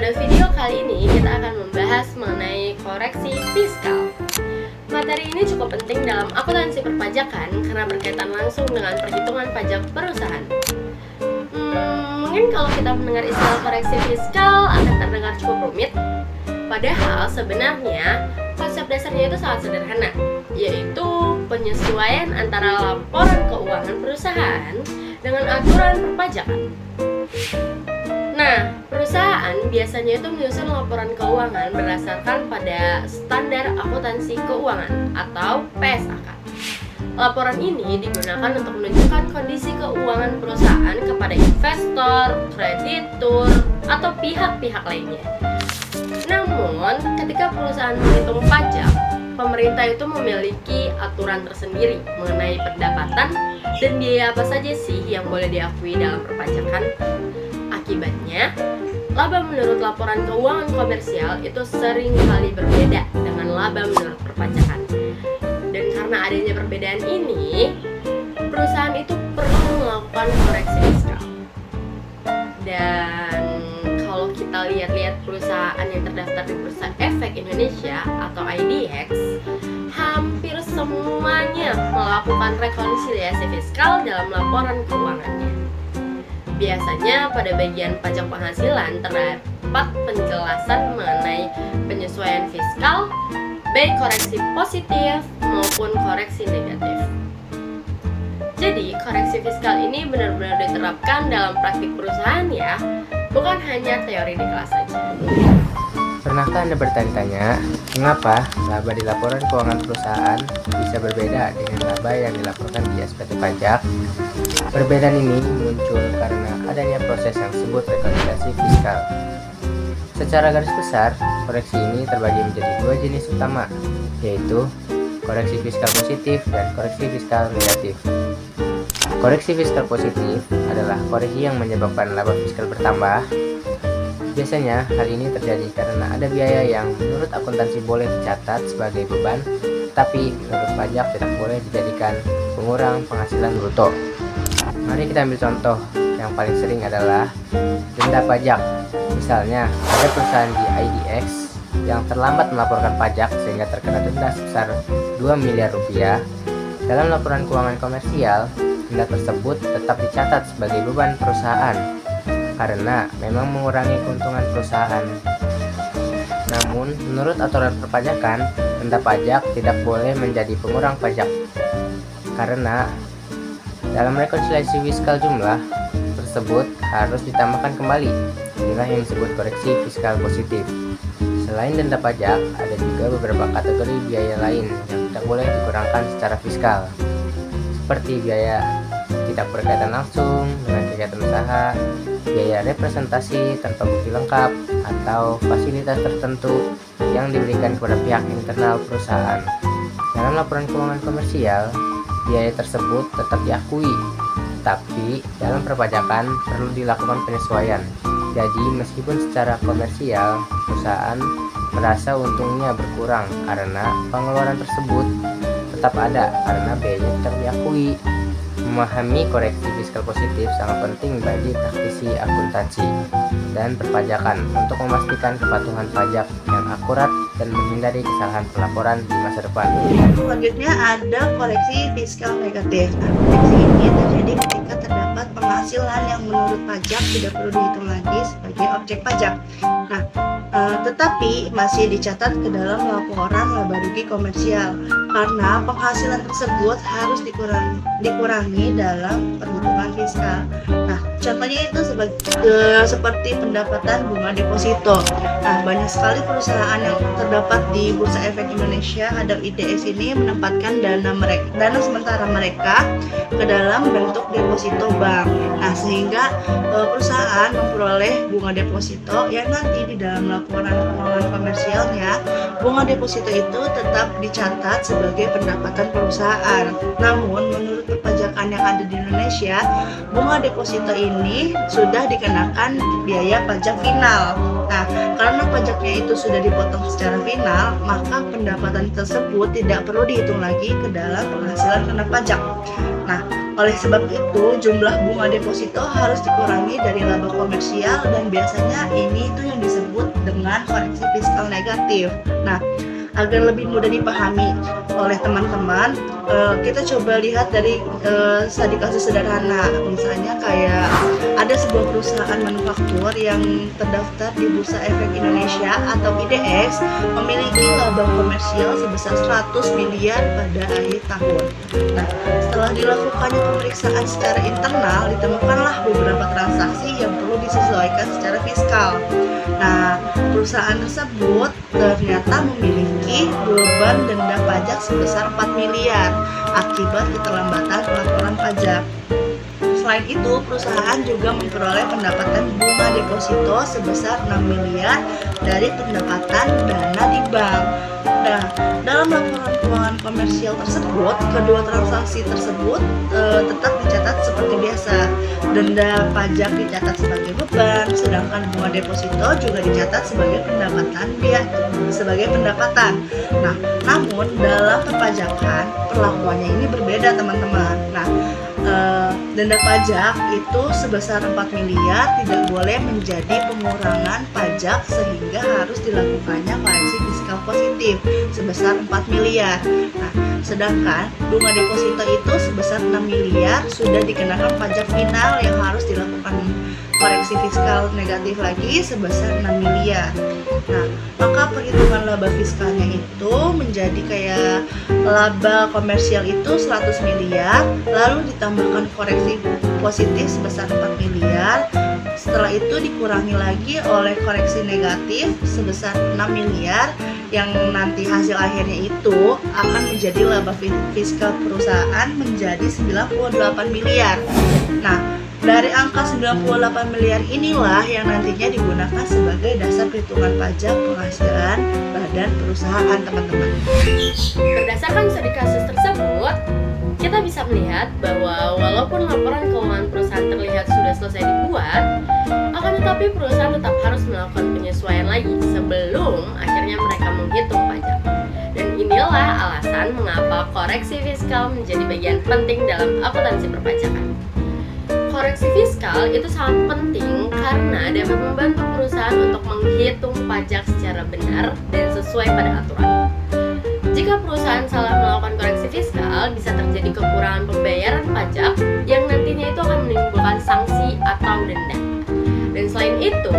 Pada video kali ini kita akan membahas mengenai koreksi fiskal. Materi ini cukup penting dalam akuntansi perpajakan karena berkaitan langsung dengan perhitungan pajak perusahaan. Mungkin kalau kita mendengar istilah koreksi fiskal akan terdengar cukup rumit. Padahal sebenarnya konsep dasarnya itu sangat sederhana, yaitu penyesuaian antara laporan keuangan perusahaan dengan aturan perpajakan. Nah, perusahaan biasanya itu menyusun laporan keuangan berdasarkan pada standar akuntansi keuangan atau PSAK. Laporan ini digunakan untuk menunjukkan kondisi keuangan perusahaan kepada investor, kreditur, atau pihak-pihak lainnya. Namun, ketika perusahaan menghitung pajak, pemerintah itu memiliki aturan tersendiri mengenai pendapatan dan biaya apa saja sih yang boleh diakui dalam perpajakan. Akibatnya, laba menurut laporan keuangan komersial itu sering kali berbeda dengan laba menurut perpajakan. Dan karena adanya perbedaan ini, perusahaan itu perlu melakukan koreksi fiskal. Dan kalau kita lihat-lihat perusahaan yang terdaftar di Bursa Efek Indonesia atau IDX, hampir semuanya melakukan rekonsiliasi fiskal dalam laporan keuangannya. Biasanya pada bagian pajak penghasilan terdapat penjelasan mengenai penyesuaian fiskal, baik koreksi positif maupun koreksi negatif. Jadi, koreksi fiskal ini benar-benar diterapkan dalam praktik perusahaan ya, bukan hanya teori di kelas saja. Pernahkah Anda bertanya-tanya, mengapa laba di laporan keuangan perusahaan bisa berbeda dengan laba yang dilaporkan di SPT pajak? Perbedaan ini muncul karena adanya proses yang disebut rekonsiliasi fiskal. Secara garis besar, koreksi ini terbagi menjadi dua jenis utama, yaitu koreksi fiskal positif dan koreksi fiskal negatif. Koreksi fiskal positif adalah koreksi yang menyebabkan laba fiskal bertambah. Biasanya hal ini terjadi karena ada biaya yang menurut akuntansi boleh dicatat sebagai beban, tapi menurut pajak tidak boleh dijadikan pengurang penghasilan bruto. Mari kita ambil contoh. Yang paling sering adalah denda pajak. Misalnya, ada perusahaan di IDX yang terlambat melaporkan pajak sehingga terkena denda sebesar 2 miliar rupiah. Dalam laporan keuangan komersial, denda tersebut tetap dicatat sebagai beban perusahaan karena memang mengurangi keuntungan perusahaan. Namun, menurut aturan perpajakan, denda pajak tidak boleh menjadi pengurang pajak karena dalam rekonsiliasi fiskal jumlah tersebut harus ditambahkan kembali. Inilah yang disebut koreksi fiskal positif. Selain denda pajak, ada juga beberapa kategori biaya lain yang tidak boleh dikurangkan secara fiskal, seperti biaya tidak berkaitan langsung dengan kegiatan usaha, biaya representasi tanpa bukti lengkap, atau fasilitas tertentu yang diberikan kepada pihak internal perusahaan. Dalam laporan keuangan komersial, biaya tersebut tetap diakui, tapi dalam perpajakan perlu dilakukan penyesuaian. Jadi meskipun secara komersial perusahaan merasa untungnya berkurang karena pengeluaran tersebut tetap ada karena biayanya tetap diakui. Memahami koreksi fiskal positif sangat penting bagi praktisi akuntansi dan perpajakan untuk memastikan kepatuhan pajak yang akurat dan menghindari kesalahan pelaporan di masa depan. Selanjutnya ada koreksi fiskal negatif. Koreksi ini terjadi ketika terdapat penghasilan yang menurut pajak tidak perlu dihitung lagi sebagai objek pajak. Nah, tetapi masih dicatat ke dalam laporan laba rugi komersial karena penghasilan tersebut harus dikurangi dalam perhitungan fiskal. Nah, contohnya itu seperti pendapatan bunga deposito. Nah, banyak sekali perusahaan yang terdapat di Bursa Efek Indonesia atau IDX ini menempatkan dana sementara mereka ke dalam bentuk deposito bank. Nah, sehingga perusahaan memperoleh bunga deposito yang nanti di dalam laporan keuangan komersialnya, bunga deposito itu tetap dicatat sebagai pendapatan perusahaan. Namun, menurut perpajakan yang ada di Indonesia, bunga deposito ini sudah dikenakan biaya pajak final. Nah, karena pajaknya itu sudah dipotong secara final, maka pendapatan tersebut tidak perlu dihitung lagi ke dalam penghasilan kena pajak. Nah, Oleh sebab itu, jumlah bunga deposito harus dikurangi dari laba komersial dan biasanya ini itu yang disebut dengan koreksi fiskal negatif. Nah, agar lebih mudah dipahami oleh teman-teman, kita coba lihat dari kasus sederhana. Misalnya kayak ada sebuah perusahaan manufaktur yang terdaftar di Bursa Efek Indonesia atau IDX memiliki laba komersial sebesar 100 miliar pada akhir tahun. Nah, setelah dilakukannya pemeriksaan secara internal, ditemukanlah beberapa transaksi yang perlu disesuaikan secara fiskal. Nah, perusahaan tersebut ternyata memiliki beban denda pajak sebesar 4 miliar akibat keterlambatan pelaporan pajak. Selain itu, perusahaan juga memperoleh pendapatan bunga deposito sebesar 6 miliar dari pendapatan dana di bank. Nah, dalam laporan keuangan komersial tersebut, kedua transaksi tersebut tetap dicatat seperti biasa. Denda pajak dicatat sebagai beban, sedangkan bunga deposito juga dicatat sebagai pendapatan. Nah, namun dalam perpajakan perlakuannya ini berbeda, teman-teman. Nah, denda pajak itu sebesar 4 miliar tidak boleh menjadi pengurangan pajak sehingga harus dilakukannya koreksi fiskal positif sebesar 4 miliar. Nah, sedangkan bunga deposito itu sebesar 6 miliar sudah dikenakan pajak final yang harus dilakukan koreksi fiskal negatif lagi sebesar 6 miliar. Nah, maka perhitungan laba fiskalnya itu menjadi kayak laba komersial itu 100 miliar, lalu ditambahkan koreksi positif sebesar 4 miliar. Setelah itu dikurangi lagi oleh koreksi negatif sebesar 6 miliar yang nanti hasil akhirnya itu akan menjadi laba fiskal perusahaan menjadi 98 miliar. Nah, dari angka 98 miliar inilah yang nantinya digunakan sebagai dasar perhitungan pajak penghasilan badan perusahaan, teman-teman. Berdasarkan studi kasus tersebut, kita bisa melihat bahwa walaupun laporan keuangan perusahaan terlihat sudah selesai dibuat, akan tetapi perusahaan tetap harus melakukan penyesuaian lagi sebelum akhirnya mereka menghitung pajak. Dan inilah alasan mengapa koreksi fiskal menjadi bagian penting dalam akuntansi perpajakan. Koreksi fiskal itu sangat penting karena dapat membantu perusahaan untuk menghitung pajak secara benar dan sesuai pada aturan. Jika perusahaan salah melakukan koreksi fiskal, bisa terjadi kekurangan pembayaran pajak yang nantinya itu akan menimbulkan sanksi atau denda. Dan selain itu,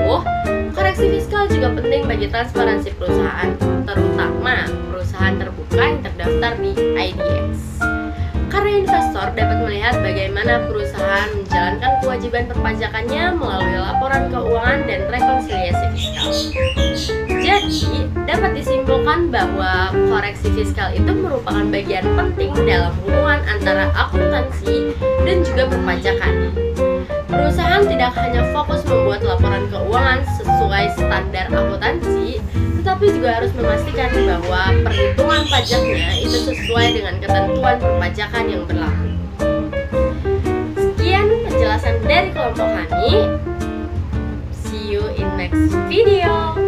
koreksi fiskal juga penting bagi transparansi perusahaan, terutama perusahaan terbuka yang terdaftar di IDX. Karena investor dapat melihat bagaimana perusahaan menjalankan kewajiban perpajakannya melalui laporan keuangan dan rekonsiliasi fiskal. Jadi, dapat disimpulkan bahwa koreksi fiskal itu merupakan bagian penting dalam hubungan antara akuntansi dan juga perpajakan. Perusahaan tidak hanya fokus membuat laporan keuangan sesuai standar akuntansi, tetapi juga harus memastikan bahwa perhitungan pajaknya itu sesuai dengan ketentuan perpajakan yang berlaku. Sekian penjelasan dari kelompok kami. See you in next video.